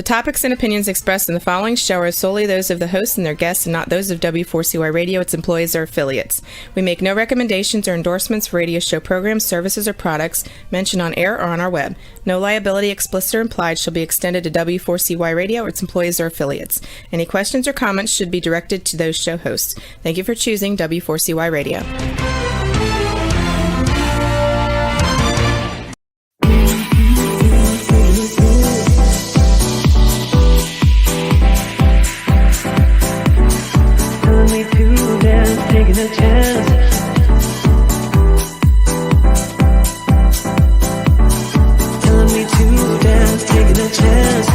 topics and opinions expressed in the following show are solely those of the hosts and their guests and not those of W4CY Radio, its employees, or affiliates. We make no recommendations or endorsements for radio show programs, services, or products mentioned on air or on our web. No liability, explicit or implied, shall be extended to W4CY Radio or its employees or affiliates. Any questions or comments should be directed to those show hosts. Thank you for choosing W4CY Radio. Taking a chance. Telling me to dance, taking a chance.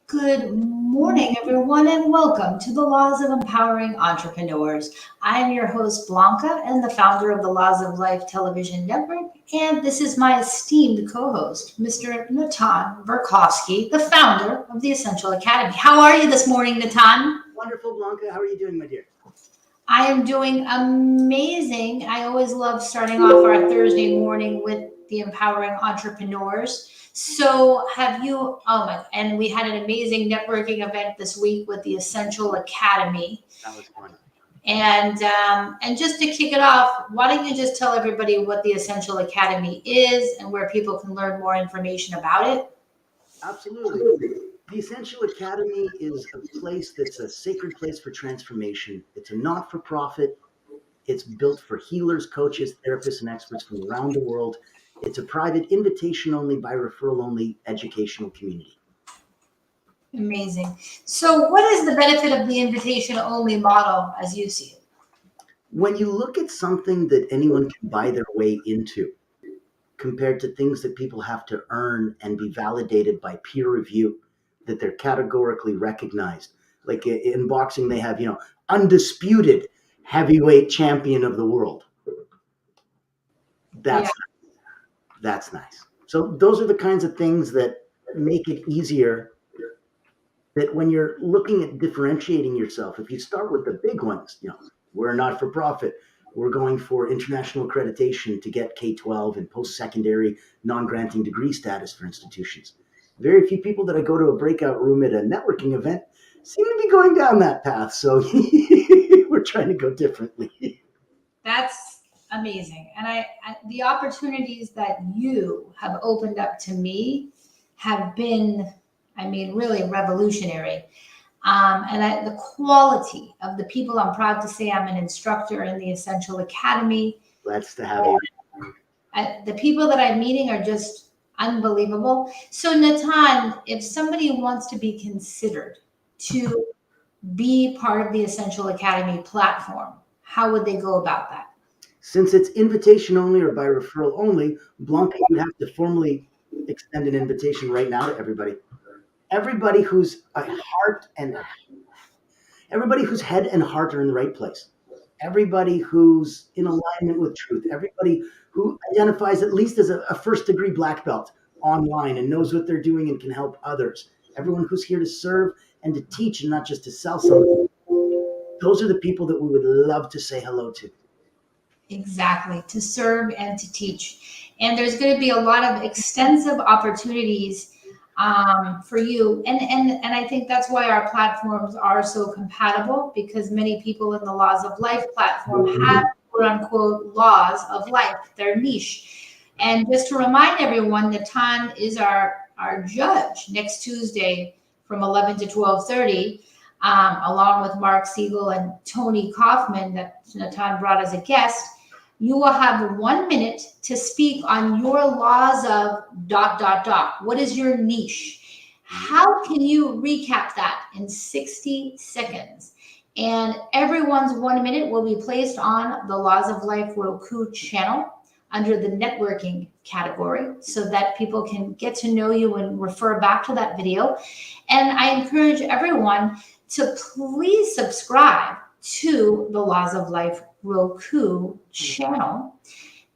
Good morning, everyone, and welcome to the Laws of Empowering Entrepreneurs. I am your host, Blanca, and the founder of the Laws of Life Television Network. And this is my esteemed co-host, Mr. Natan Verkovsky, the founder of the Essential Academy. How are you this morning, Natan? Wonderful, Blanca. How are you doing, my dear? I am doing amazing. I always love starting off our Thursday morning with the Empowering Entrepreneurs. So and we had an amazing networking event this week with the Essential Academy. That was fun. And just to kick it off, why don't you just tell everybody what the Essential Academy is and where people can learn more information about it? Absolutely. The Essential Academy is a place that's a sacred place for transformation. It's a not-for-profit. It's built for healers, coaches, therapists, and experts from around the world. It's a private, invitation-only, by referral-only educational community. Amazing. So what is the benefit of the invitation-only model as you see it? When you look at something that anyone can buy their way into, compared to things that people have to earn and be validated by peer review, that they're categorically recognized. Like in boxing, they have, undisputed heavyweight champion of the world. That's nice. So those are the kinds of things that make it easier, that when you're looking at differentiating yourself, if you start with the big ones, we're not for profit. We're going for international accreditation to get K-12 and post-secondary non-granting degree status for institutions. Very few people that I go to a breakout room at a networking event seem to be going down that path. So we're trying to go differently. That's amazing. And I the opportunities that you have opened up to me have been, really revolutionary. And the quality of the people, I'm proud to say I'm an instructor in the Essential Academy. Glad to have you. The people that I'm meeting are just unbelievable. So Natan, if somebody wants to be considered to be part of the Essential Academy platform, how would they go about that? Since it's invitation only or by referral only, Blanca would have to formally extend an invitation right now to everybody. Everybody whose head and heart are in the right place. Everybody who's in alignment with truth. Everybody who identifies at least as a first degree black belt online and knows what they're doing and can help others. Everyone who's here to serve and to teach and not just to sell something. Those are the people that we would love to say hello to. Exactly, to serve and to teach. And there's going to be a lot of extensive opportunities for you. And I think that's why our platforms are so compatible, because many people in the Laws of Life platform have quote unquote laws of life, their niche. And just to remind everyone, Natan is our judge next Tuesday from 11 to 12:30. Along with Mark Siegel and Tony Kaufman that Natan brought as a guest. You will have 1 minute to speak on your laws of ... What is your niche? How can you recap that in 60 seconds? And everyone's 1 minute will be placed on the Laws of Life Roku channel under the networking category so that people can get to know you and refer back to that video. And I encourage everyone to please subscribe to the Laws of Life Roku channel,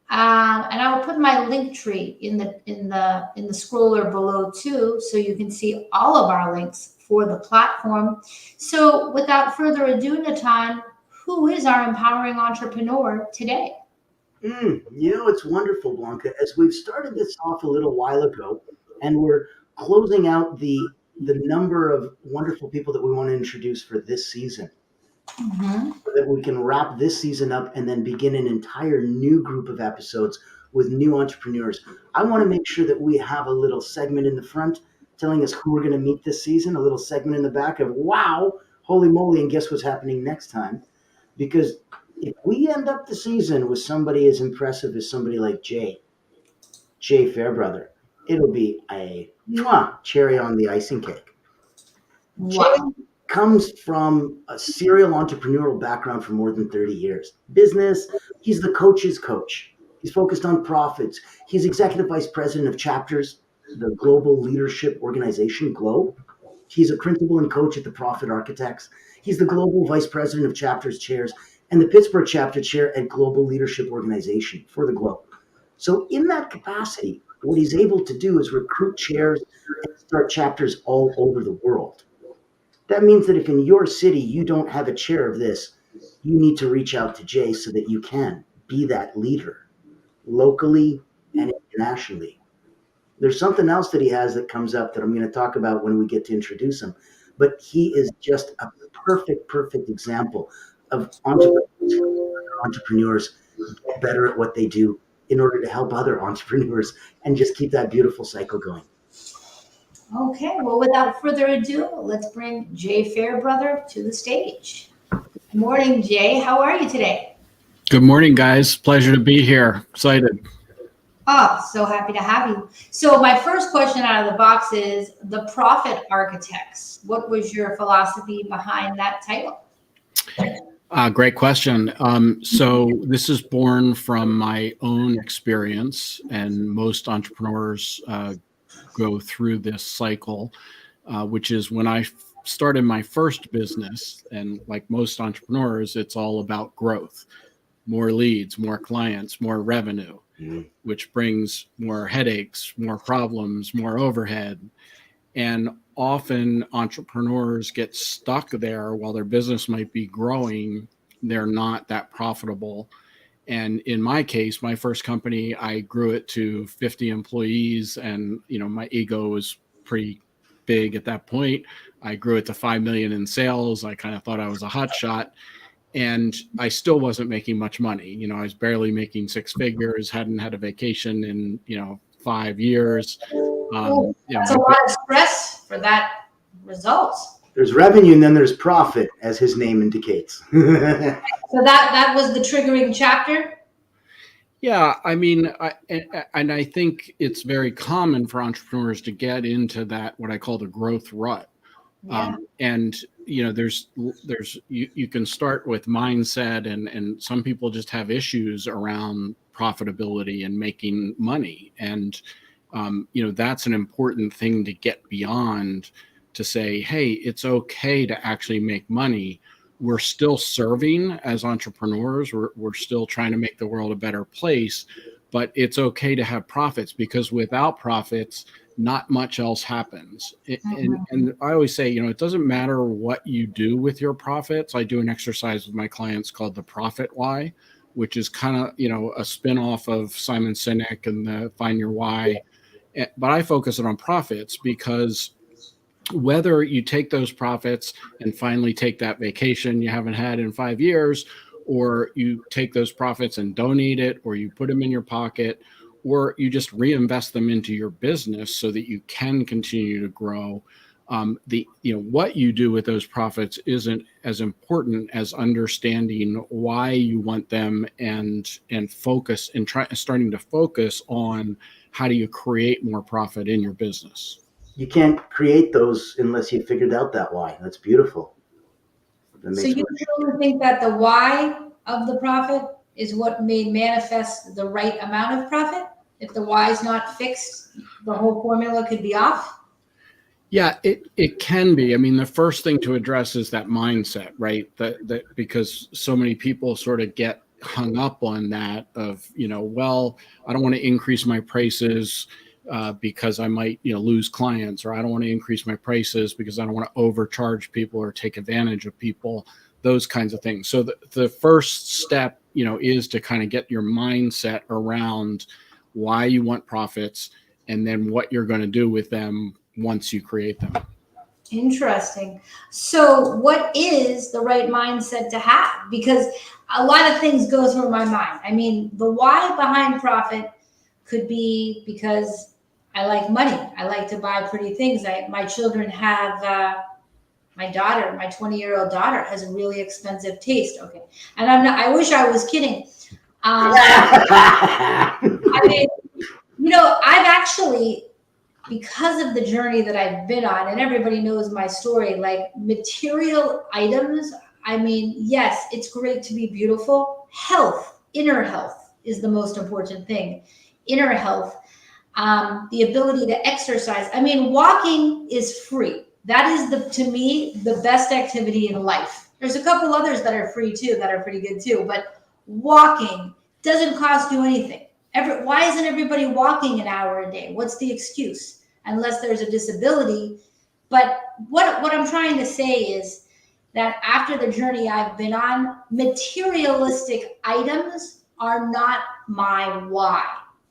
and I will put my link tree in the scroller below too, so you can see all of our links for the platform. So, without further ado, Natan, who is our empowering entrepreneur today? It's wonderful, Blanca. As we've started this off a little while ago, and we're closing out the number of wonderful people that we want to introduce for this season, Mhm. so that we can wrap this season up and then begin an entire new group of episodes with new entrepreneurs. I want to make sure that we have a little segment in the front telling us who we're going to meet this season, a little segment in the back of wow, holy moly, and guess what's happening next time? Because if we end up the season with somebody as impressive as somebody like Jay Fairbrother, it'll be a cherry on the icing cake. Jay Wow. comes from a serial entrepreneurial background for more than 30 years. Business, he's the coach's coach. He's focused on profits. He's executive vice president of chapters, the global leadership organization, Globe. He's a principal and coach at the Profit Architects. He's the global vice president of chapters chairs and the Pittsburgh chapter chair at Global Leadership Organization for the Globe. So, in that capacity, what he's able to do is recruit chairs and start chapters all over the world. That means that if in your city you don't have a chair of this, you need to reach out to Jay so that you can be that leader locally and internationally. There's something else that he has that comes up that I'm going to talk about when we get to introduce him. But he is just a perfect example of entrepreneurs get better at what they do in order to help other entrepreneurs and just keep that beautiful cycle going. Okay, well, without further ado, let's bring Jay Fairbrother to the stage. Good morning, Jay. How are you today? Good morning, guys. Pleasure to be here. Excited. Oh, so happy to have you. So my first question out of the box is the Profit Architects. What was your philosophy behind that title? Great question. So this is born from my own experience, and most entrepreneurs go through this cycle, which is when I started my first business. And like most entrepreneurs, it's all about growth, more leads, more clients, more revenue, which brings more headaches, more problems, more overhead. And often entrepreneurs get stuck there while their business might be growing. They're not that profitable. And in my case, my first company, I grew it to 50 employees, and my ego was pretty big at that point. I grew it to 5 million in sales. I kind of thought I was a hot shot, and I still wasn't making much money. I was barely making six figures, hadn't had a vacation in 5 years. That's a lot of stress for that result. There's revenue and then there's profit, as his name indicates. So that was the triggering chapter? Yeah, I mean, I think it's very common for entrepreneurs to get into that, what I call the growth rut. Yeah. And there's you can start with mindset, and some people just have issues around profitability and making money, and that's an important thing to get beyond, to say, hey, it's okay to actually make money. We're still serving as entrepreneurs. We're still trying to make the world a better place, but it's okay to have profits, because without profits, not much else happens. And I always say, it doesn't matter what you do with your profits. I do an exercise with my clients called the Profit Why, which is kind of, a spin-off of Simon Sinek and the Find Your Why. But I focus it on profits, because whether you take those profits and finally take that vacation you haven't had in 5 years, or you take those profits and donate it, or you put them in your pocket, or you just reinvest them into your business so that you can continue to grow, what you do with those profits isn't as important as understanding why you want them, and focus and starting to focus on how do you create more profit in your business. You can't create those unless you figured out that why. That's beautiful. So you really think that the why of the profit is what may manifest the right amount of profit? If the why is not fixed, the whole formula could be off? Yeah, it can be. I mean, the first thing to address is that mindset, right? That because so many people sort of get hung up on that of, well, I don't want to increase my prices because I might, lose clients, or I don't want to increase my prices because I don't want to overcharge people or take advantage of people, those kinds of things. So the first step is to kind of get your mindset around why you want profits and then what you're going to do with them once you create them. Interesting. So what is the right mindset to have? Because a lot of things go through my mind. I mean, the why behind profit could be because I like money. I like to buy pretty things. My children have, my 20-year-old daughter has a really expensive taste. Okay. And I wish I was kidding. I mean, I've actually, because of the journey that I've been on, and everybody knows my story, like material items, I mean, yes, it's great to be beautiful. Health, inner health is the most important thing. Inner health, the ability to exercise. I mean, walking is free. That is, to me, the best activity in life. There's a couple others that are free too, that are pretty good too, but walking doesn't cost you anything. Why isn't everybody walking an hour a day? What's the excuse? Unless there's a disability. But what I'm trying to say is that after the journey I've been on, materialistic items are not my why.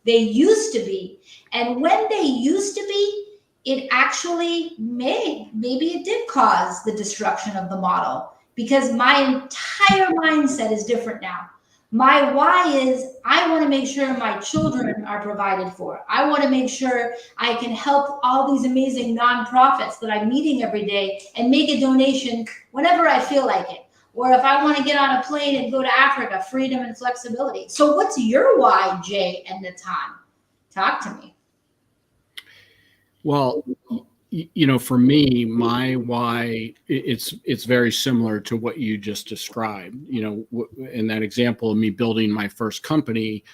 They used to be. And when they used to be, it actually maybe it did cause the destruction of the model, because my entire mindset is different now. My why is I want to make sure my children are provided for. I want to make sure I can help all these amazing nonprofits that I'm meeting every day and make a donation whenever I feel like it. Or if I want to get on a plane and go to Africa, freedom and flexibility. So what's your why, Jay and Natan? Talk to me. Well, for me, my why, it's very similar to what you just described. In that example of me building my first company,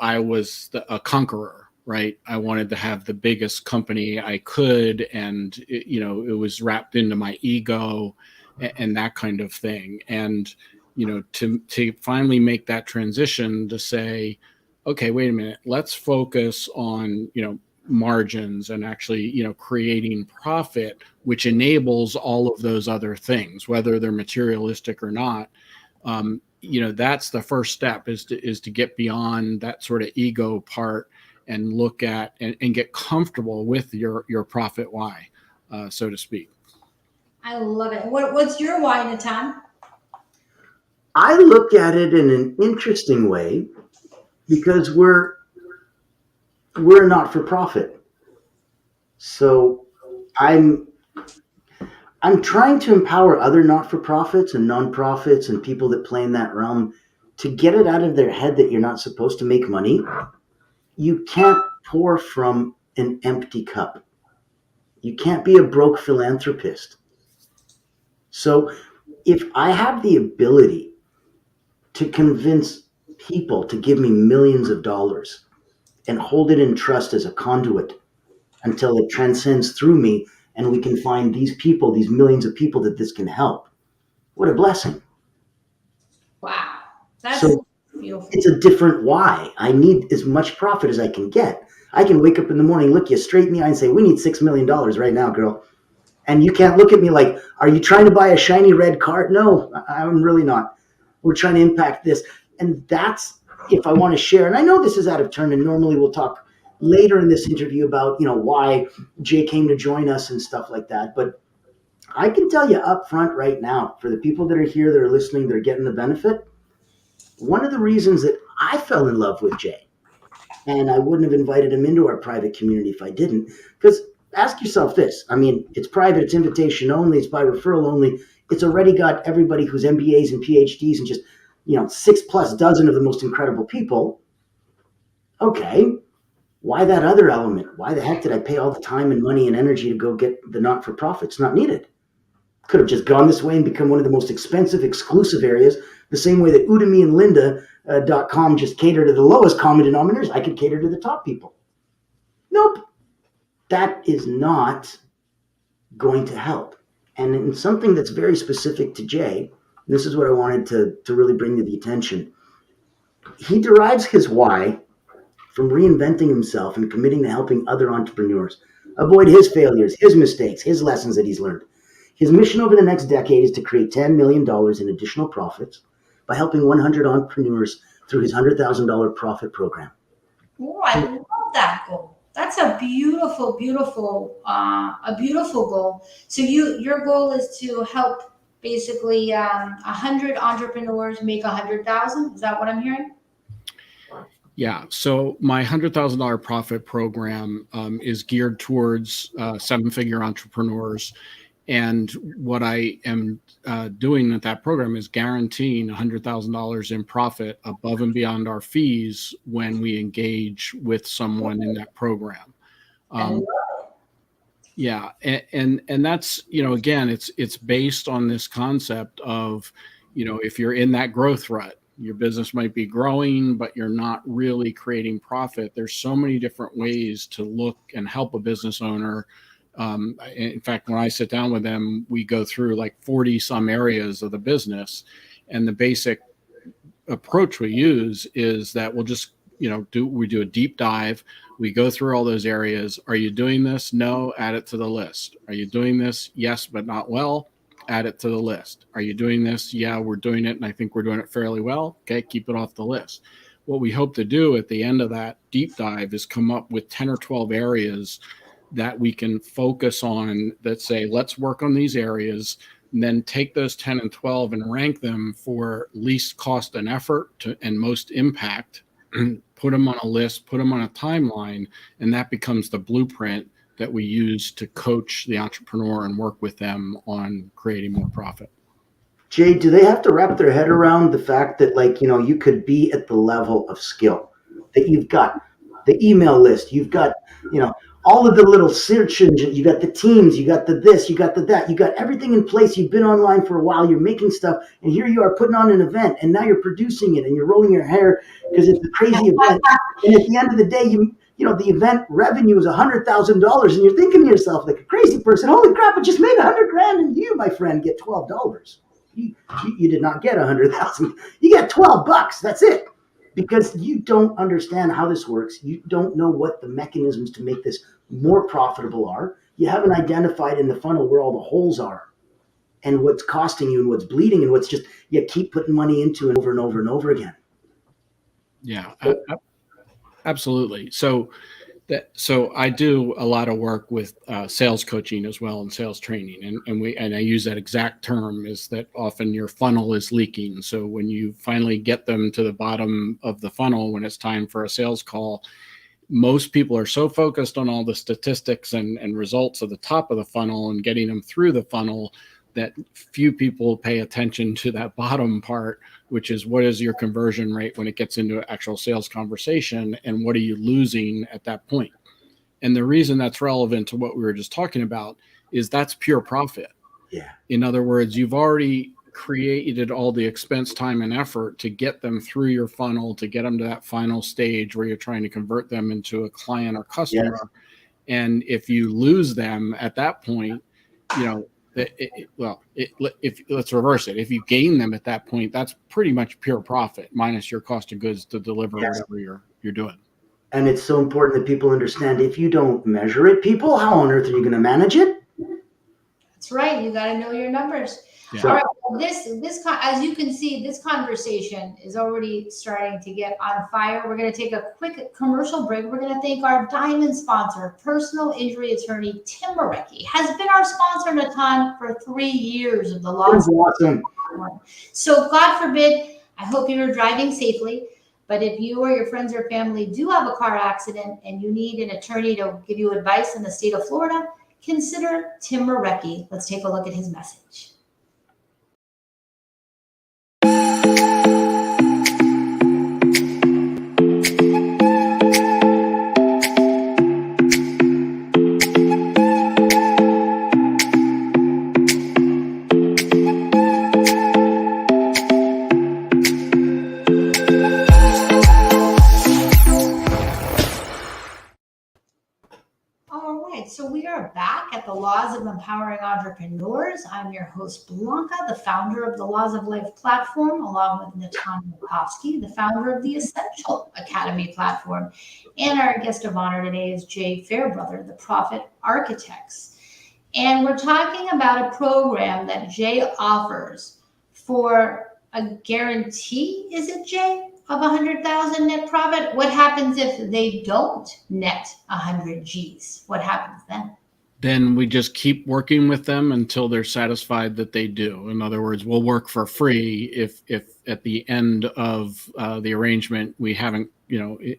I was a conqueror, right? I wanted to have the biggest company I could, and it was wrapped into my ego and that kind of thing. And to finally make that transition to say, okay, wait a minute, let's focus on margins and actually creating profit, which enables all of those other things, whether they're materialistic or not. That's the first step, is to get beyond that sort of ego part and look at and get comfortable with your profit why, so to speak. I love it. What's your why, Natan? I look at it in an interesting way, because we're a not-for-profit. So I'm trying to empower other not-for-profits and nonprofits and people that play in that realm to get it out of their head that you're not supposed to make money. You can't pour from an empty cup. You can't be a broke philanthropist. So if I have the ability to convince people to give me millions of dollars and hold it in trust as a conduit until it transcends through me and we can find these people, these millions of people that this can help, what a blessing. Wow. That's so beautiful. It's a different why. I need as much profit as I can get. I can wake up in the morning, look you straight in the eye and say, we need $6 million right now, girl. And you can't look at me like, are you trying to buy a shiny red car? No, I'm really not. We're trying to impact this. And that's, if I want to share, and I know this is out of turn, and normally we'll talk later in this interview about, why Jay came to join us and stuff like that. But I can tell you up front right now, for the people that are here, that are listening, that are getting the benefit, one of the reasons that I fell in love with Jay, and I wouldn't have invited him into our private community if I didn't, because ask yourself this. I mean, it's private, it's invitation only, it's by referral only. It's already got everybody who's MBAs and PhDs and just, 6+ dozen of the most incredible people. Okay, why that other element? Why the heck did I pay all the time and money and energy to go get the not-for-profits? Not needed. Could have just gone this way and become one of the most expensive, exclusive areas, the same way that Udemy and Lynda.com just cater to the lowest common denominators. I could cater to the top people. Nope. That is not going to help. And in something that's very specific to Jay, this is what I wanted to really bring to the attention. He derives his why from reinventing himself and committing to helping other entrepreneurs avoid his failures, his mistakes, his lessons that he's learned. His mission over the next decade is to create $10 million in additional profits by helping 100 entrepreneurs through his $100,000 profit program. Oh, I love that goal. That's a beautiful, beautiful goal. So your goal is to help basically 100 entrepreneurs make 100,000. Is that what I'm hearing? Yeah. So my $100,000 profit program is geared towards 7-figure entrepreneurs. And what I am doing with that program is guaranteeing $100,000 in profit above and beyond our fees when we engage with someone in that program. Yeah, and that's, again, it's based on this concept of, if you're in that growth rut, your business might be growing, but you're not really creating profit. There's so many different ways to look and help a business owner. In fact, when I sit down with them, we go through like 40 some areas of the business, and the basic approach we use is that we'll just, we do a deep dive. We go through all those areas. Are you doing this? No, add it to the list. Are you doing this? Yes, but not well. Add it to the list. Are you doing this? Yeah, we're doing it, and I think we're doing it fairly well. Okay, keep it off the list. What we hope to do at the end of that deep dive is come up with 10 or 12 areas that we can focus on that say, let's work on these areas, and then take those 10 and 12 and rank them for least cost and effort and most impact, put them on a list, put them on a timeline, and that becomes the blueprint that we use to coach the entrepreneur and work with them on creating more profit. Jay, do they have to wrap their head around the fact that, you could be at the level of skill that you've got the email list, you've got, all of the little search engines, you got the teams, you got the this, you got the that, you got everything in place. You've been online for a while, you're making stuff, and here you are putting on an event, and now you're producing it, and you're rolling your hair because it's a crazy event. And at the end of the day, the event revenue is $100,000, and you're thinking to yourself like a crazy person, holy crap, I just made $100,000, and you, my friend, get $12. You did not get 100,000. You get $12. That's it. Because you don't understand how this works. You don't know what the mechanisms to make this more profitable are. You haven't identified in the funnel where all the holes are and what's costing you and what's bleeding and what's just you keep putting money into and over and over again. Yeah, absolutely. So I do a lot of work with sales coaching as well and sales training, and I use that exact term, is that often your funnel is leaking. So when you finally get them to the bottom of the funnel, when it's time for a sales call, most people are so focused on all the statistics and results of the top of the funnel and getting them through the funnel that few people pay attention to that bottom part, which is what is your conversion rate when it gets into an actual sales conversation, and what are you losing at that point? And the reason that's relevant to what we were just talking about is that's pure profit. Yeah. In other words, you've already created all the expense, time, and effort to get them through your funnel, to get them to that final stage where you're trying to convert them into a client or customer. Yes. And if you lose them at that point, let's reverse it. If you gain them at that point, that's pretty much pure profit minus your cost of goods to deliver whatever you're doing. And it's so important that people understand, if you don't measure it, people, how on earth are you going to manage it? That's right. You got to know your numbers. Yeah. All right. Well, this, as you can see, this conversation is already starting to get on fire. We're going to take a quick commercial break. We're going to thank our diamond sponsor, personal injury attorney Tim Marecki, has been our sponsor in a ton for 3 years of the law. Awesome. So God forbid, I hope you're driving safely. But if you or your friends or family do have a car accident and you need an attorney to give you advice in the state of Florida, consider Tim Marecki. Let's take a look at his message. So we are back at the Laws of Empowering Entrepreneurs. I'm your host, Blanca, the founder of the Laws of Life platform, along with Natan Makovsky, the founder of the Essential Academy platform. And our guest of honor today is Jay Fairbrother, the Profit Architects. And we're talking about a program that Jay offers for a guarantee, is it, Jay, of 100,000 net profit? What happens if they don't net 100 G's? What happens then? Then we just keep working with them until they're satisfied that they do. In other words, we'll work for free if at the end of the arrangement we haven't,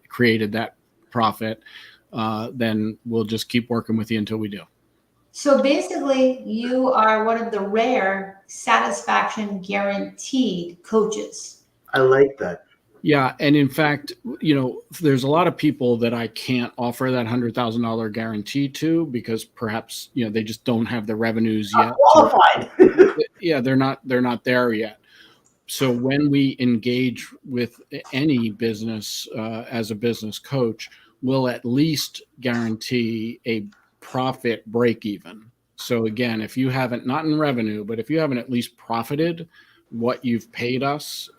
created that profit. Then we'll just keep working with you until we do. So basically, you are one of the rare satisfaction guaranteed coaches. I like that. Yeah, and in fact, there's a lot of people that I can't offer that $100,000 guarantee to because perhaps they just don't have the revenues yet. Qualified. Yeah, they're not there yet. So when we engage with any business as a business coach, we'll at least guarantee a profit break even. So again, if you haven't, not in revenue, but if you haven't at least profited what you've paid us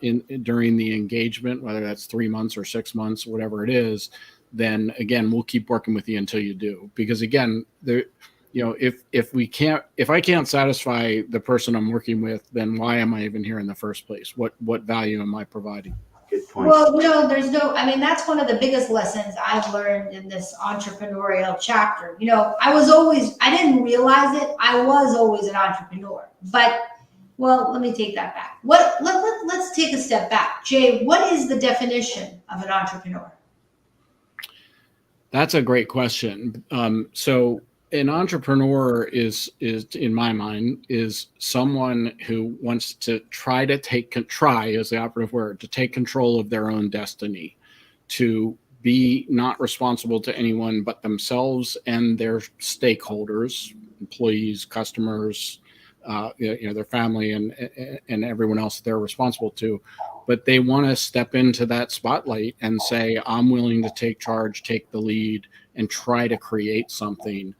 during the engagement, whether that's 3 months or 6 months, whatever it is, then again, we'll keep working with you until you do. Because again, if I can't satisfy the person I'm working with, then why am I even here in the first place? What value am I providing? Good point. Well, that's one of the biggest lessons I've learned in this entrepreneurial chapter. I didn't realize it. I was always an entrepreneur, but let me take that back. Let's take a step back. Jay, what is the definition of an entrepreneur? That's a great question. So an entrepreneur is in my mind is someone who wants to try is the operative word, to take control of their own destiny, to be not responsible to anyone but themselves and their stakeholders, employees, customers, their family and everyone else they're responsible to. But they want to step into that spotlight and say, I'm willing to take charge, take the lead, and try to create something.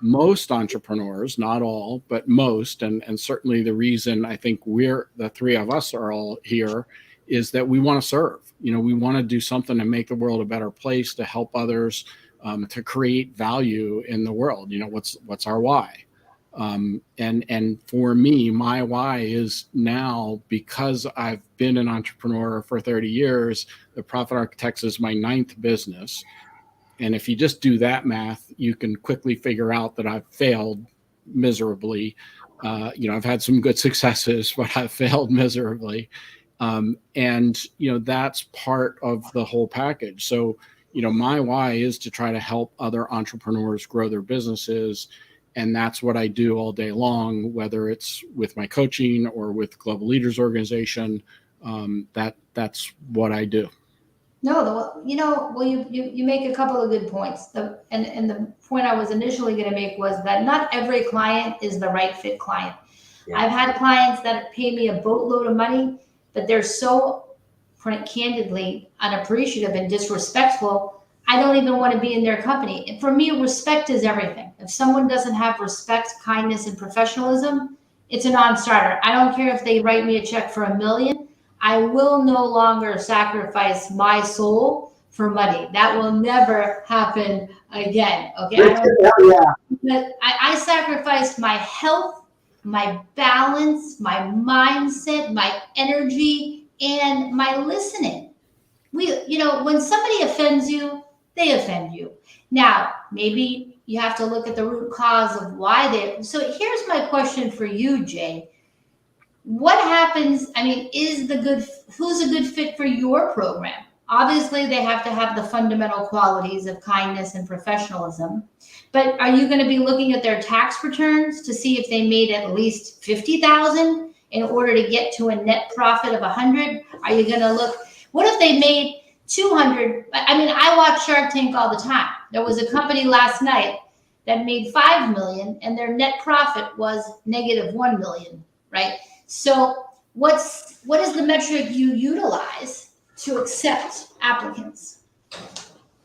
Most entrepreneurs, not all, but most, and certainly the reason I think the three of us are all here is that we want to serve. We want to do something to make the world a better place, to help others, to create value in the world. What's our why? And for me, my why is now, because I've been an entrepreneur for 30 years, the Profit Architects is my 9th business. And if you just do that math, you can quickly figure out that I've failed miserably. I've had some good successes, but I've failed miserably. That's part of the whole package. So, my why is to try to help other entrepreneurs grow their businesses. And that's what I do all day long, whether it's with my coaching or with Global Leaders Organization. That's what I do. No, you make a couple of good points. And the point I was initially going to make was that not every client is the right fit client. Yeah. I've had clients that pay me a boatload of money, but they're so candidly unappreciative and disrespectful. I don't even want to be in their company. And for me, respect is everything. If someone doesn't have respect, kindness, and professionalism, it's a non-starter. I don't care if they write me a check for $1 million. I will no longer sacrifice my soul for money. That will never happen again. Okay. But I sacrificed my health, my balance, my mindset, my energy, and my listening. When somebody offends you, they offend you. Now, maybe you have to look at the root cause of why so here's my question for you, Jay. What happens? Who's a good fit for your program? Obviously, they have to have the fundamental qualities of kindness and professionalism. But are you going to be looking at their tax returns to see if they made at least $50,000 in order to get to a net profit of 100? Are you going to look? What if they made 200? I watch Shark Tank all the time. There was a company last night that made $5 million, and their net profit was negative $1 million. Right. So what is the metric you utilize to accept applicants?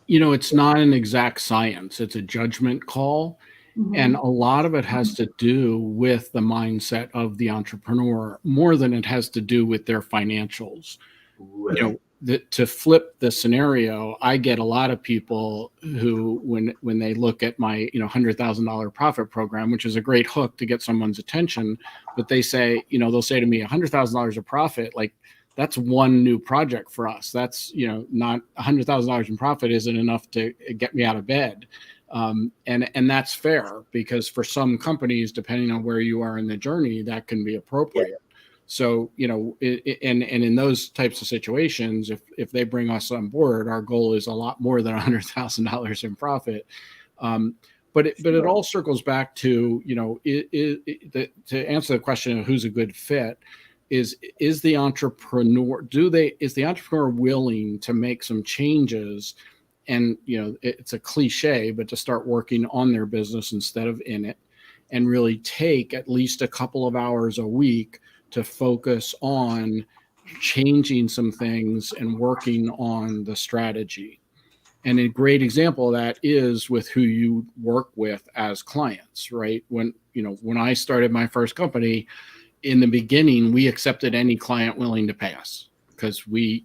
It's not an exact science. It's a judgment call. Mm-hmm. And a lot of it has to do with the mindset of the entrepreneur more than it has to do with their financials. Right. to flip the scenario, I get a lot of people who, when they look at my $100,000 profit program, which is a great hook to get someone's attention, but they say, they'll say to me, $100,000 of profit, like that's one new project for us. That's not $100,000 in profit isn't enough to get me out of bed, and that's fair, because for some companies, depending on where you are in the journey, that can be appropriate. Yeah. So, and in those types of situations, if they bring us on board, our goal is a lot more than $100,000 in profit. But it all circles back to, to answer the question of who's a good fit, is the entrepreneur, is the entrepreneur willing to make some changes? And, it's a cliche, but to start working on their business instead of in it, and really take at least a couple of hours a week to focus on changing some things and working on the strategy. And a great example of that is with who you work with as clients, right? When I started my first company, in the beginning, we accepted any client willing to pay us, because we're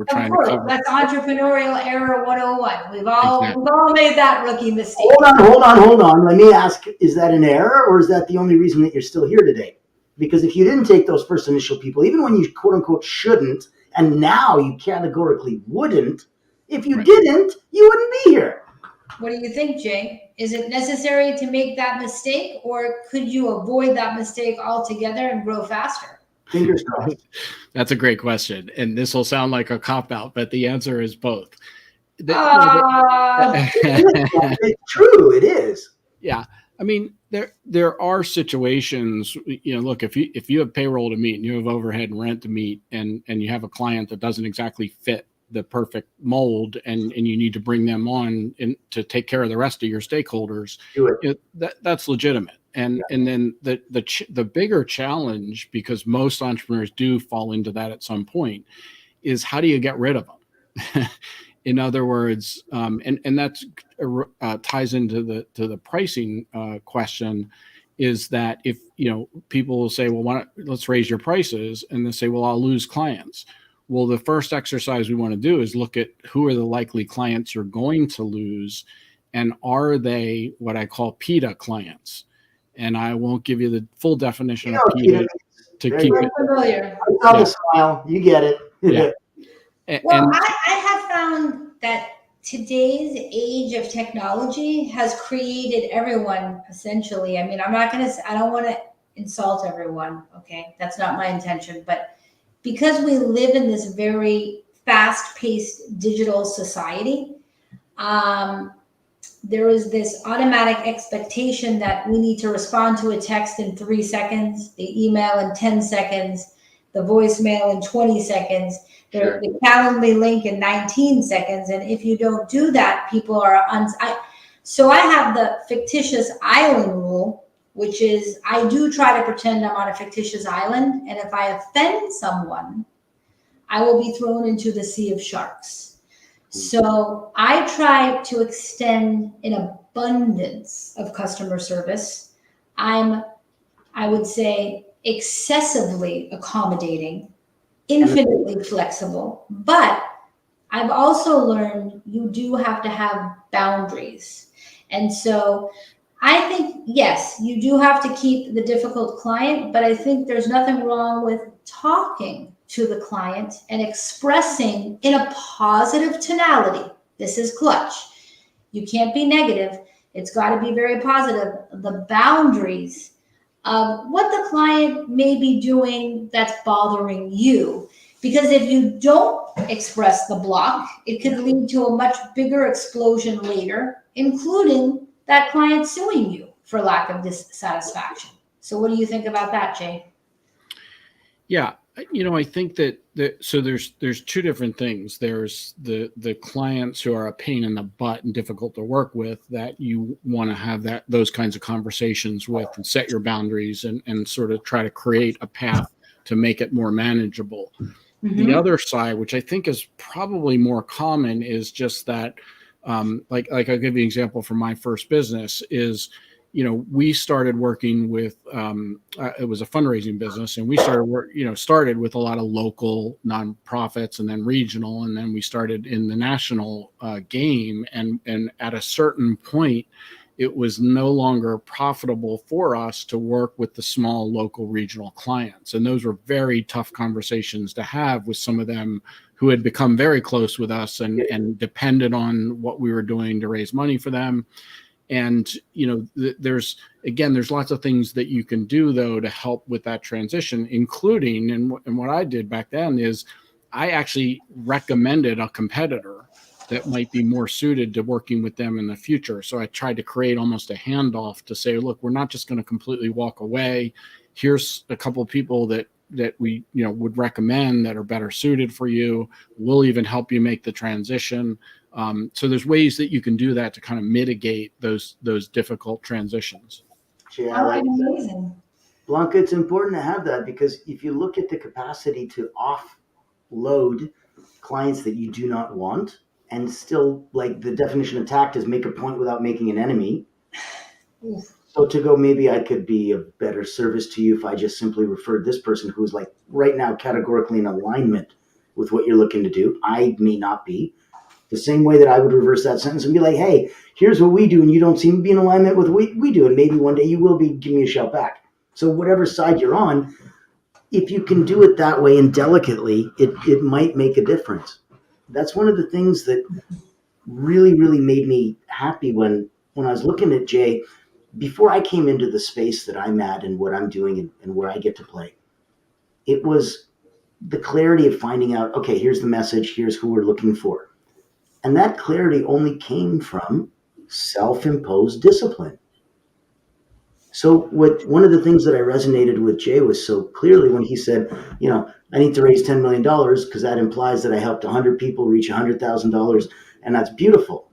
trying to cover. That's entrepreneurial error 101. We've all made that rookie mistake. Hold on. Let me ask, is that an error, or is that the only reason that you're still here today? Because if you didn't take those first initial people, even when you quote unquote shouldn't, and now you categorically wouldn't, if you didn't, you wouldn't be here. What do you think, Jay? Is it necessary to make that mistake, or could you avoid that mistake altogether and grow faster? Fingers crossed. That's a great question. And this will sound like a cop-out, but the answer is both. It's true. It is. Yeah. I mean, there are situations, look, if you have payroll to meet and you have overhead and rent to meet, and you have a client that doesn't exactly fit the perfect mold, and you need to bring them on to take care of the rest of your stakeholders, that's legitimate. And then the bigger challenge, because most entrepreneurs do fall into that at some point, is how do you get rid of them? In other words, and that ties into the pricing question, is that if people will say, well, let's raise your prices, and they say, well, I'll lose clients. Well, the first exercise we want to do is look at who are the likely clients you're going to lose, and are they what I call PETA clients? And I won't give you the full definition of PETA to keep it familiar. I saw the smile. You get it. Yeah. I have found that today's age of technology has created everyone, essentially. I mean, I don't want to insult everyone. Okay. That's not my intention, but because we live in this very fast-paced digital society, there is this automatic expectation that we need to respond to a text in 3 seconds, the email in 10 seconds, the voicemail in 20 seconds, the Calendly link in 19 seconds. And if you don't do that, people are so I have the fictitious island rule, which is I do try to pretend I'm on a fictitious island. And if I offend someone, I will be thrown into the sea of sharks. So I try to extend an abundance of customer service. I would say, excessively accommodating, infinitely flexible, but I've also learned you do have to have boundaries. And so I think, yes, you do have to keep the difficult client, but I think there's nothing wrong with talking to the client and expressing in a positive tonality. This is clutch. You can't be negative. It's got to be very positive. The boundaries of what the client may be doing that's bothering you. Because if you don't express the block, it could lead to a much bigger explosion later, including that client suing you for lack of dissatisfaction. So what do you think about that, Jay? Yeah, I think that so there's two different things. There's the clients who are a pain in the butt and difficult to work with, that you want to have those kinds of conversations with and set your boundaries and sort of try to create a path to make it more manageable. Mm-hmm. The other side, which I think is probably more common, is just that, like I'll give you an example from my first business, is we started working with, it was a fundraising business, and we started with a lot of local nonprofits and then regional, and then we started in the national game. And at a certain point, it was no longer profitable for us to work with the small local regional clients. And those were very tough conversations to have with some of them who had become very close with us and depended on what we were doing to raise money for them. And, there's lots of things that you can do, though, to help with that transition, including, and what I did back then is I actually recommended a competitor that might be more suited to working with them in the future. So I tried to create almost a handoff to say, look, we're not just going to completely walk away. Here's a couple of people that we would recommend that are better suited for you. We'll even help you make the transition. So there's ways that you can do that to kind of mitigate those difficult transitions. Yeah, All right, amazing. Blanca, it's important to have that, because if you look at the capacity to offload clients that you do not want, and still, like, the definition of tact is make a point without making an enemy. So to go, maybe I could be a better service to you if I just simply referred this person who's, like, right now categorically in alignment with what you're looking to do. I may not be. The same way that I would reverse that sentence and be like, hey, here's what we do, and you don't seem to be in alignment with what we do, and maybe one day you will be. Give me a shout back. So whatever side you're on, if you can do it that way and delicately, it might make a difference. That's one of the things that really, really made me happy when I was looking at Jay. Before I came into the space that I'm at and what I'm doing and where I get to play, it was the clarity of finding out, okay, here's the message, here's who we're looking for. And that clarity only came from self-imposed discipline. So one of the things that I resonated with Jay was so clearly when he said, I need to raise $10 million because that implies that I helped 100 people reach $100,000, and that's beautiful.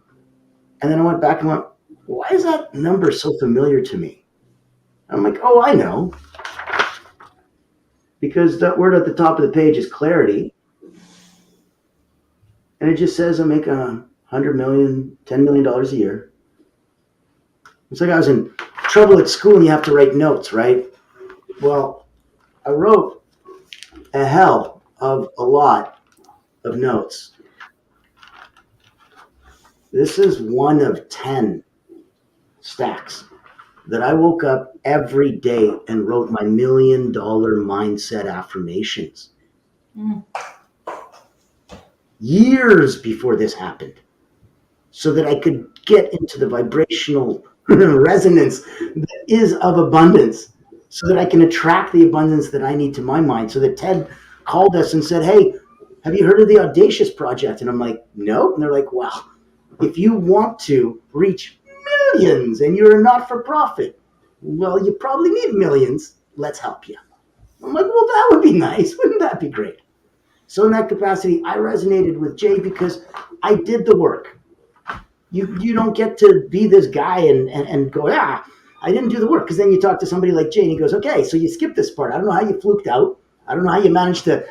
And then I went back and went, why is that number so familiar to me? I'm like, oh, I know. Because that word at the top of the page is clarity. And it just says I make $100 million, $10 million a year. It's like I was in trouble at school and you have to write notes, right? Well, I wrote a hell of a lot of notes. This is one of 10 stacks that I woke up every day and wrote my $1 million mindset affirmations. Years before this happened, so that I could get into the vibrational resonance that is of abundance, so that I can attract the abundance that I need to my mind. So that Ted called us and said, hey, have you heard of the Audacious Project? And I'm like, no. And they're like, well, if you want to reach millions and you're a not-for-profit, well, you probably need millions. Let's help you. I'm like, well, that would be nice. Wouldn't that be great? So in that capacity, I resonated with Jay because I did the work. You don't get to be this guy and go, I didn't do the work. Because then you talk to somebody like Jay and he goes, okay, so you skipped this part. I don't know how you fluked out. I don't know how you managed to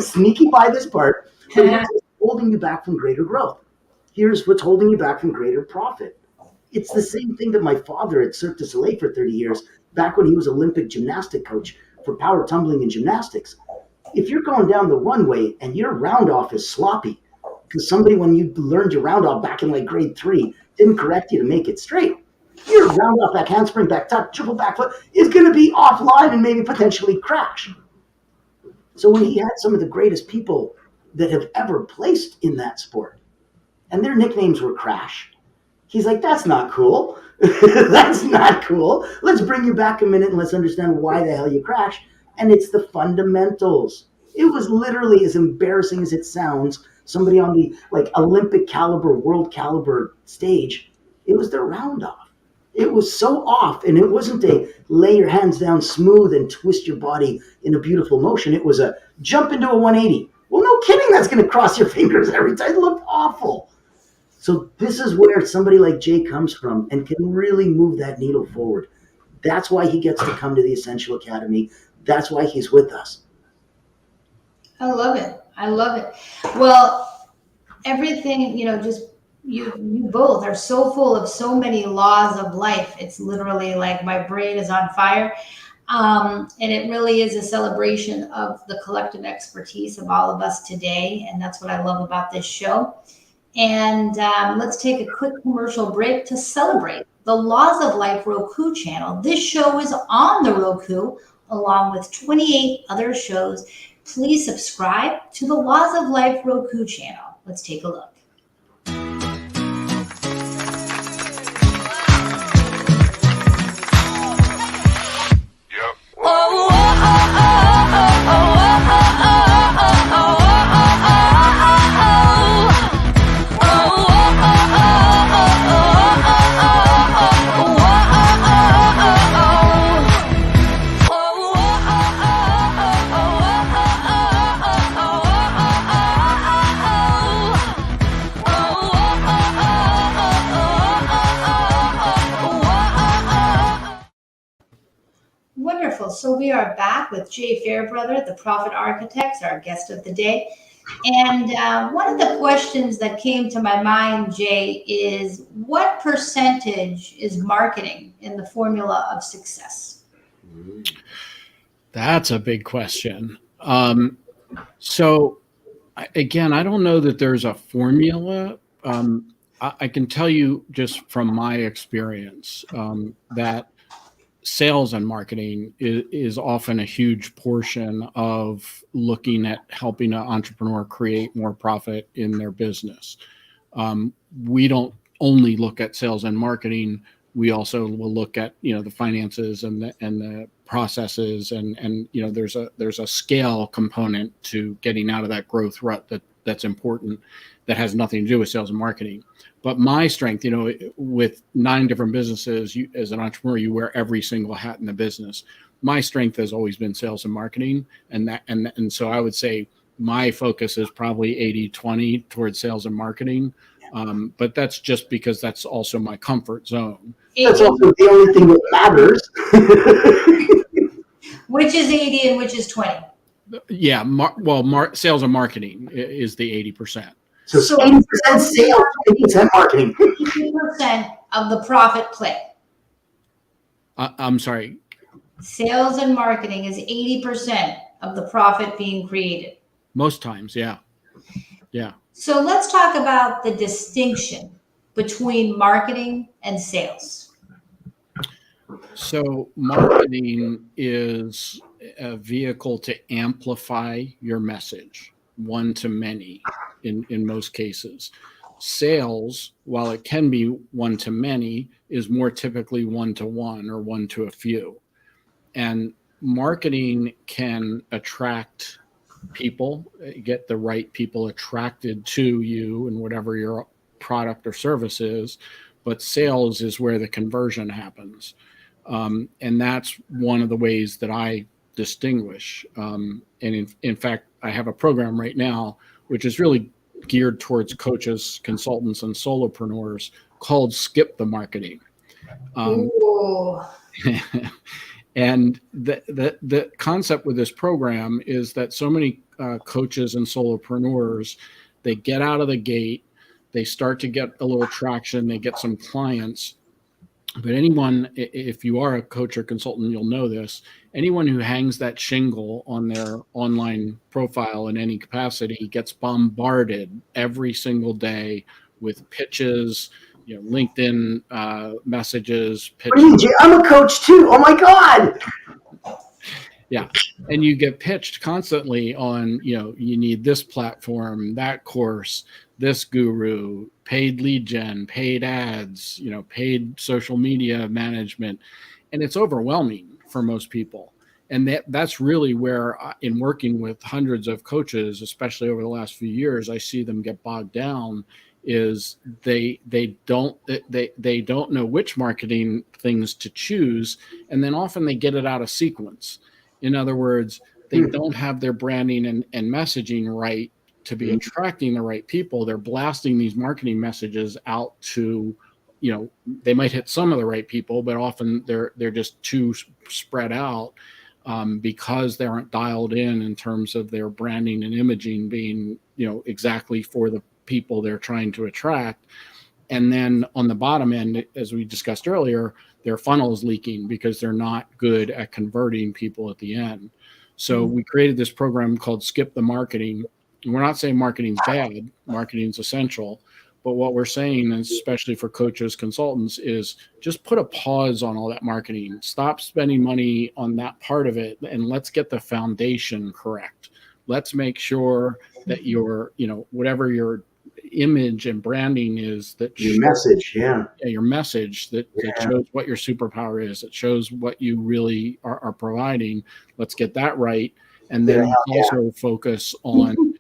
sneaky by this part. But here's what's holding you back from greater growth. Here's what's holding you back from greater profit. It's the same thing that my father at Cirque du Soleil for 30 years, back when he was Olympic gymnastic coach for power tumbling and gymnastics. If you're going down the runway and your round off is sloppy, because somebody, when you learned your round off back in like grade 3, didn't correct you to make it straight, your round off back handspring, back tuck, triple back foot is going to be offline and maybe potentially crash. So when he had some of the greatest people that have ever placed in that sport, and their nicknames were Crash, he's like, that's not cool. That's not cool. Let's bring you back a minute and let's understand why the hell you crashed. And it's the fundamentals. It was literally, as embarrassing as it sounds, somebody on the Olympic caliber, world caliber stage, it was their round off. It was so off, and it wasn't a lay your hands down smooth and twist your body in a beautiful motion. It was a jump into a 180. Well, no kidding, that's going to cross your fingers every time. It looked awful. So this is where somebody like Jay comes from and can really move that needle forward. That's why he gets to come to the Essential Academy. That's why he's with us. I love it. I love it. Well, everything, just you both are so full of so many laws of life. It's literally like my brain is on fire. And it really is a celebration of the collective expertise of all of us today. And that's what I love about this show. And let's take a quick commercial break to celebrate the Laws of Life Roku channel. This show is on the Roku along with 28 other shows. Please subscribe to the Laws of Life Roku channel. Let's take a look. Wonderful. So we are back with Jay Fairbrother, the Profit Architects, our guest of the day. And one of the questions that came to my mind, Jay, is what percentage is marketing in the formula of success? That's a big question. So again, I don't know that there's a formula. I can tell you just from my experience that sales and marketing is often a huge portion of looking at helping an entrepreneur create more profit in their business. We don't only look at sales and marketing. We also will look at, the finances and the processes and there's a scale component to getting out of that growth rut that's important, that has nothing to do with sales and marketing. But my strength, with 9 different businesses, as an entrepreneur, you wear every single hat in the business. My strength has always been sales and marketing. And so I would say my focus is probably 80-20 towards sales and marketing. But that's just because that's also my comfort zone. That's also the only thing that matters. Which is 80 and which is 20? Yeah. Sales and marketing is the 80%. So 80% sales, 80% marketing. 80% of the profit play. I'm sorry. Sales and marketing is 80% of the profit being created. Most times, yeah. Yeah. So let's talk about the distinction between marketing and sales. So marketing is a vehicle to amplify your message, one to many in most cases. Sales, while it can be one to many, is more typically one to one or one to a few. And marketing can attract people, get the right people attracted to you and whatever your product or service is, but sales is where the conversion happens. And that's one of the ways that I distinguish. And in fact, I have a program right now, which is really geared towards coaches, consultants, and solopreneurs called Skip the Marketing. And the concept with this program is that so many coaches and solopreneurs, they get out of the gate, they start to get a little traction, they get some clients. But anyone, if you are a coach or consultant, you'll know this, anyone who hangs that shingle on their online profile in any capacity gets bombarded every single day with pitches, LinkedIn messages. Pitches. I'm a coach too. Oh my God. Yeah. And you get pitched constantly on, you need this platform, that course, this guru, paid lead gen, paid ads, paid social media management. And it's overwhelming for most people. And that's really where, in working with hundreds of coaches, especially over the last few years, I see them get bogged down. Is they don't know which marketing things to choose, and then often they get it out of sequence. In other words, they don't have their branding and messaging right to be attracting the right people. They're blasting these marketing messages out to, they might hit some of the right people, but often they're just too spread out because they aren't dialed in terms of their branding and imaging being, exactly for the people they're trying to attract. And then on the bottom end, as we discussed earlier, their funnel is leaking because they're not good at converting people at the end. So we created this program called Skip the Marketing. And we're not saying marketing's bad, marketing's essential. But what we're saying, especially for coaches, consultants, is just put a pause on all that marketing. Stop spending money on that part of it, and let's get the foundation correct. Let's make sure that your, whatever your image and branding is, that Your message, your message that shows what your superpower is, that shows what you really are providing. Let's get that right. And then also focus on,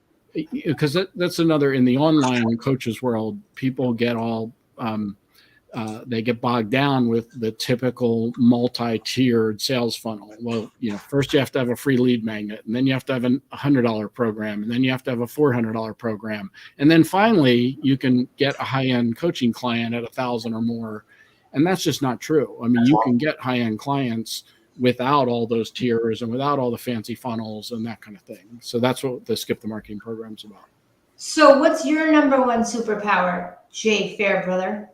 because that's another, in the online coaches world, people get all they get bogged down with the typical multi-tiered sales funnel. Well, first you have to have a free lead magnet, and then you have to have a $100 program, and then you have to have a $400 program, and then finally you can get a high-end coaching client at $1,000 or more. And that's just not true. I mean, you can get high-end clients without all those tiers and without all the fancy funnels and that kind of thing. So that's what the Skip the Marketing program is about. So what's your number one superpower, Jay Fairbrother?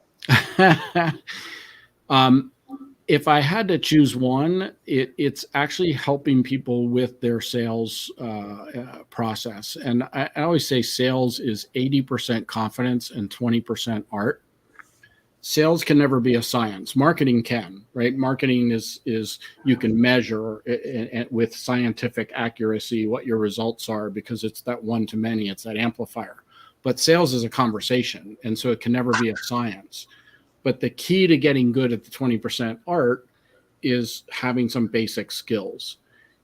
If I had to choose one, it's actually helping people with their sales process. And I always say sales is 80% confidence and 20% art. Sales can never be a science. Marketing can, right? Marketing is you can measure with scientific accuracy what your results are, because it's that one-to-many, it's that amplifier. But sales is a conversation, and so it can never be a science. But the key to getting good at the 20% art is having some basic skills.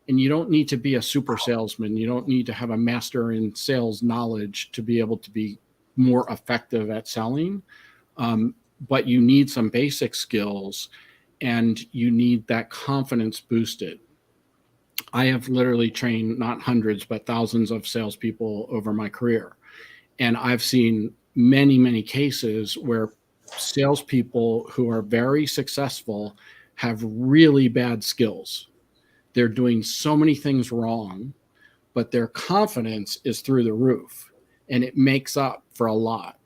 And you don't need to be a super salesman. You don't need to have a master in sales knowledge to be able to be more effective at selling. But you need some basic skills, and you need that confidence boosted. I have literally trained not hundreds, but thousands of salespeople over my career. And I've seen many, many cases where salespeople who are very successful have really bad skills. They're doing so many things wrong, but their confidence is through the roof, and it makes up for a lot.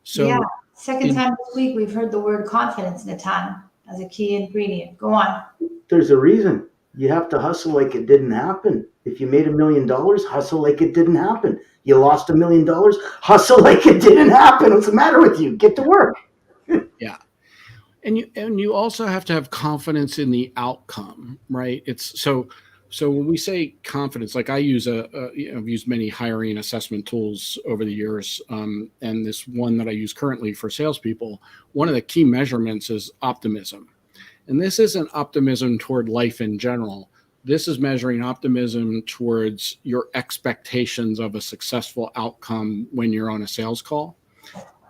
So yeah. Second time this week, we've heard the word confidence, Natan, as a key ingredient. Go on. There's a reason. You have to hustle like it didn't happen. If you made $1 million, hustle like it didn't happen. You lost $1 million, hustle like it didn't happen. What's the matter with you? Get to work. Yeah. And you also have to have confidence in the outcome, right? It's so when we say confidence, like I use I've used many hiring assessment tools over the years, and this one that I use currently for salespeople, one of the key measurements is optimism. And this isn't optimism toward life in general. This is measuring optimism towards your expectations of a successful outcome when you're on a sales call.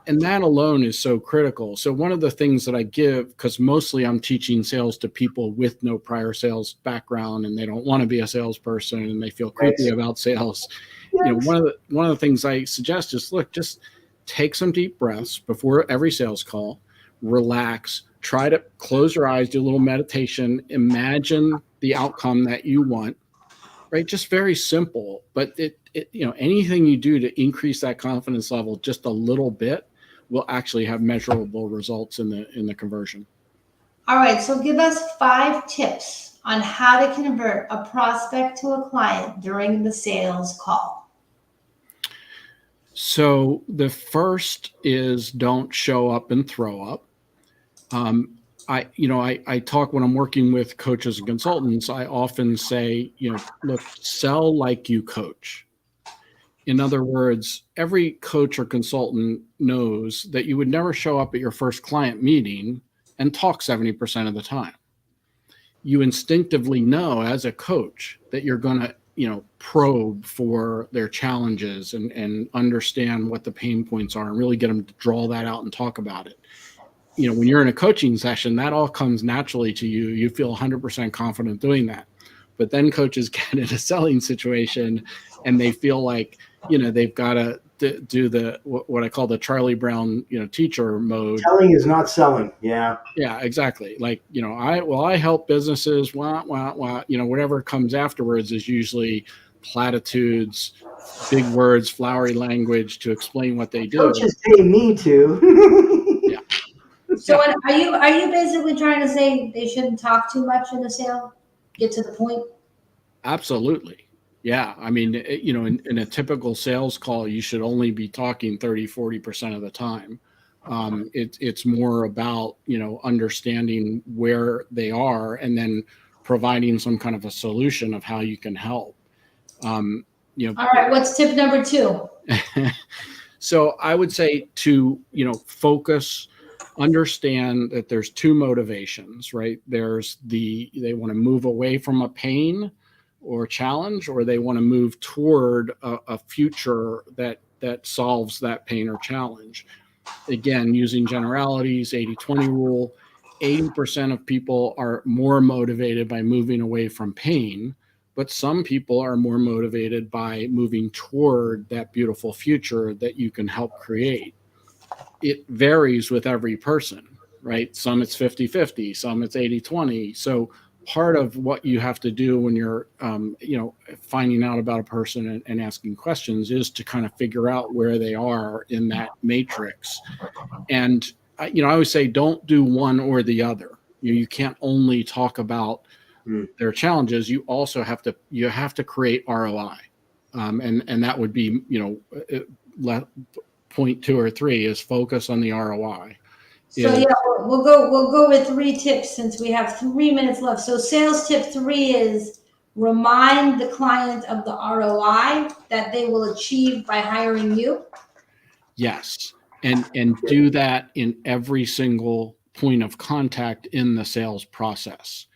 And that alone is so critical. So one of the things that I give, because mostly I'm teaching sales to people with no prior sales background, and they don't want to be a salesperson, and they feel creepy about sales. Yes. One of the things I suggest is, look, just take some deep breaths before every sales call, relax, try to close your eyes, do a little meditation, imagine the outcome that you want, right? Just very simple, but anything you do to increase that confidence level just a little bit will actually have measurable results in the conversion. All right, so give us 5 tips on how to convert a prospect to a client during the sales call. So the first is don't show up and throw up. I talk when I'm working with coaches and consultants, I often say, look, sell like you coach. In other words, every coach or consultant knows that you would never show up at your first client meeting and talk 70% of the time. You instinctively know as a coach that you're going to, probe for their challenges and understand what the pain points are and really get them to draw that out and talk about it. When you're in a coaching session, that all comes naturally to you. You feel 100% confident doing that. But then coaches get in a selling situation and they feel like, they've got to do what I call the Charlie Brown, teacher mode. Selling is not selling. Yeah. Yeah, exactly. Like, I help businesses, whatever comes afterwards is usually platitudes, big words, flowery language to explain what they do. Coaches pay me to. So are you basically trying to say they shouldn't talk too much in the sale? Get to the point? Absolutely. Yeah. I mean, in a typical sales call, you should only be talking 30-40% of the time. It's more about, understanding where they are and then providing some kind of a solution of how you can help. All right. What's tip number 2? So I would say to, focus, understand that there's 2 motivations, right? There's they want to move away from a pain or challenge, or they want to move toward a future that solves that pain or challenge. Again, using generalities, 80-20 rule, 80% of people are more motivated by moving away from pain, but some people are more motivated by moving toward that beautiful future that you can help create. It varies with every person, right? Some it's 50-50, some it's 80-20. So part of what you have to do when you're, finding out about a person and asking questions is to kind of figure out where they are in that matrix. And, I always say, don't do one or the other. You can't only talk about their challenges. You also have to create ROI. And that would be, point 2 or 3 is focus on the ROI. So we'll go with 3 tips since we have 3 minutes left. So sales tip 3 is remind the client of the ROI that they will achieve by hiring you. Yes. And do that in every single point of contact in the sales process.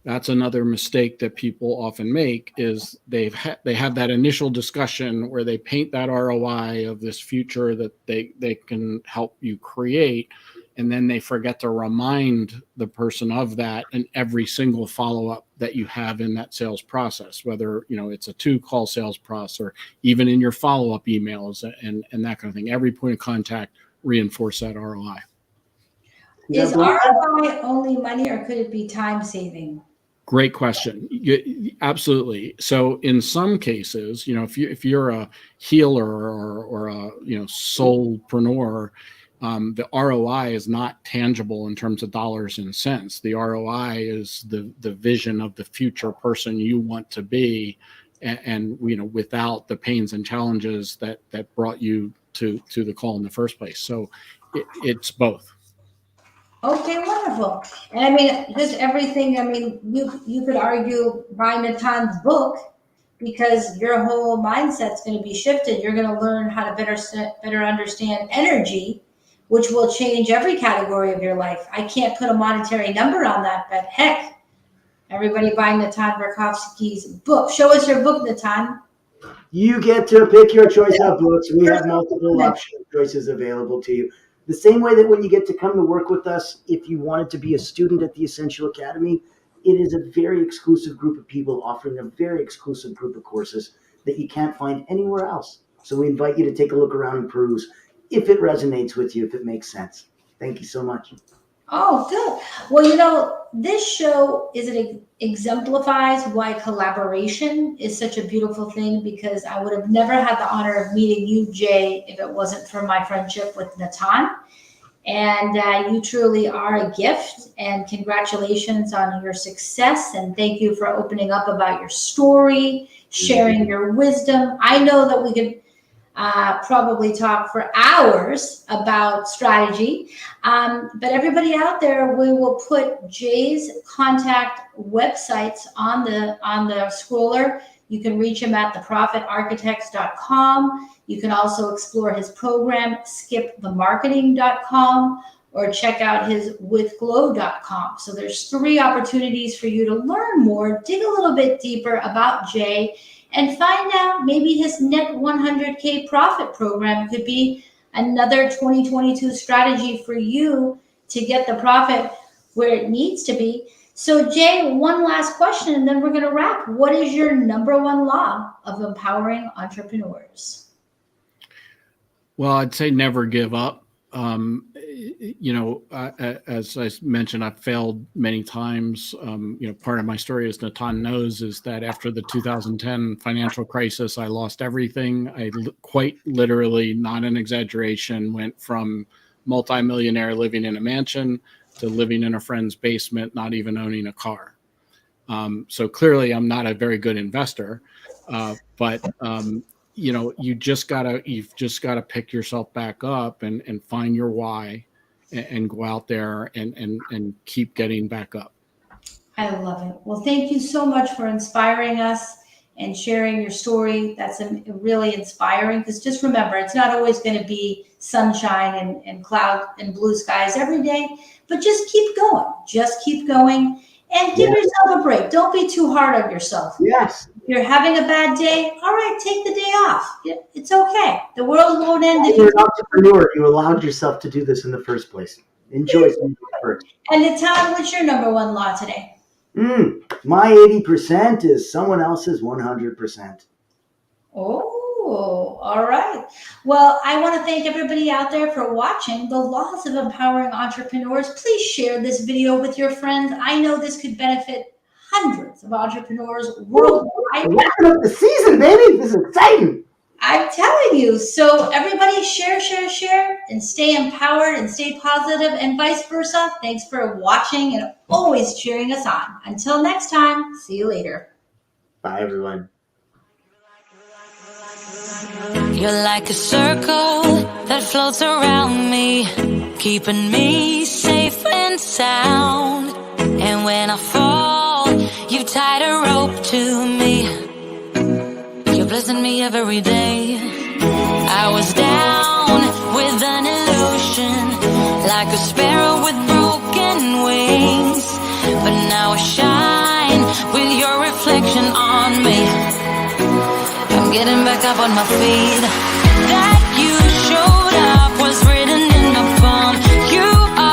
That's another mistake that people often make is they have that initial discussion where they paint that ROI of this future that they can help you create. And then they forget to remind the person of that in every single follow-up that you have in that sales process, whether, it's a 2-call sales process or even in your follow-up emails and that kind of thing. Every point of contact, reinforce that ROI. Is ROI only money or could it be time saving? Great question. Absolutely. So in some cases, if you're a healer or a soulpreneur, the ROI is not tangible in terms of dollars and cents. The ROI is the vision of the future person you want to be, and without the pains and challenges that brought you to the call in the first place. So it's both. Okay, wonderful. And I mean, just everything. I mean, you could argue buy Natan's book because your whole mindset's going to be shifted. You're going to learn how to better understand energy, which will change every category of your life. I can't put a monetary number on that, but heck, everybody buy Natan Verkhovsky's book. Show us your book, Natan. You get to pick your choice of books. We have multiple option choices available to you. The same way that when you get to come to work with us, if you wanted to be a student at the Essential Academy, it is a very exclusive group of people offering a very exclusive group of courses that you can't find anywhere else. So we invite you to take a look around and peruse if it resonates with you, if it makes sense. Thank you so much. Oh, good. Well, this show exemplifies why collaboration is such a beautiful thing, because I would have never had the honor of meeting you, Jay, if it wasn't for my friendship with Natan. And you truly are a gift, and congratulations on your success. And thank you for opening up about your story, sharing your wisdom. I know that we could probably talk for hours about strategy. But everybody out there, we will put Jay's contact websites on the scroller. You can reach him at theprofitarchitects.com. You can also explore his program, skipthemarketing.com, or check out his withglow.com. So there's 3 opportunities for you to learn more, dig a little bit deeper about Jay, and find out maybe his net 100K profit program could be another 2022 strategy for you to get the profit where it needs to be. So Jay, one last question and then we're going to wrap. What is your number 1 law of empowering entrepreneurs? Well, I'd say never give up. As I mentioned, I've failed many times. Part of my story, as Natan knows, is that after the 2010 financial crisis, I lost everything. I quite literally, not an exaggeration, went from multimillionaire living in a mansion to living in a friend's basement, not even owning a car. So clearly I'm not a very good investor, but you've just gotta pick yourself back up and find your why and go out there and keep getting back up. I love it. Well, thank you so much for inspiring us and sharing your story. That's really inspiring, because just remember, it's not always going to be sunshine and cloud and blue skies every day, but just keep going. Just keep going and give yourself a break. Don't be too hard on yourself. Yes. If you're having a bad day, all right, take the day off. It's okay. The world won't end if You're an entrepreneur. You allowed yourself to do this in the first place. Enjoy something first. And to tell what's your number one law today? My 80% is someone else's 100%. Oh, all right. Well, I want to thank everybody out there for watching The Laws of Empowering Entrepreneurs. Please share this video with your friends. I know this could benefit hundreds of entrepreneurs worldwide. Wrapping up the season, baby. This is exciting. I'm telling you. So everybody share, and stay empowered and stay positive, and vice versa. Thanks for watching and always cheering us on. Until next time, see you later. Bye, everyone. You're like a circle that floats around me, keeping me safe and sound. And when I fall, you tied a rope to me. You're blessing me every day. I was down with an illusion, like a sparrow with broken wings. But now I shine with your reflection on me. I'm getting back up on my feet. That you showed